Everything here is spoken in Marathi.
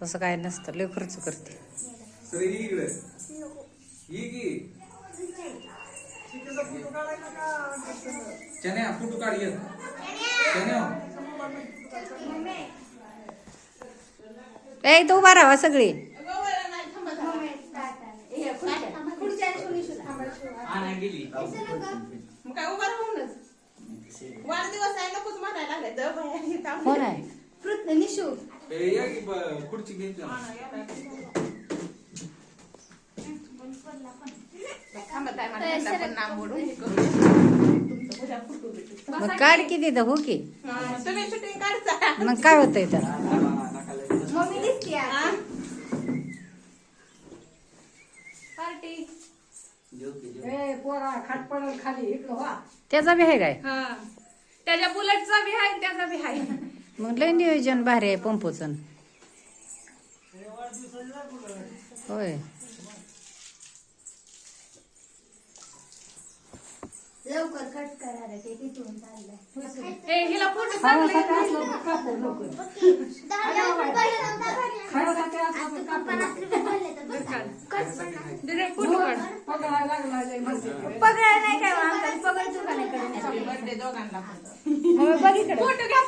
तसं काय नसतं, लय खर्च करते. फोटो काढ. ए तो उभा राहा सगळी. काय उभा राहूनच वाढदिवस आहे नकोच म्हणायला लागले. कोण आहे? निशू खुर्ची घ्यायची. मग काढ की तिथं हो की. तुम्ही शूटिंग काढता. मग काय होतंय त्याला? मम्मी दिसते पार्टी. त्याचा बी आहे काय? त्याच्या बुलेटचा बी आहे त्याचा बी आहे. मग लय नियोजन भारी आहे पंपोचं. होय. लवकर कट करा रे ते तिथून चाललंय. हिला फोटो चांगले पगडायला नाही काय पगड दुकानाकडे बर्थडे दोघांना फोटो घ्या.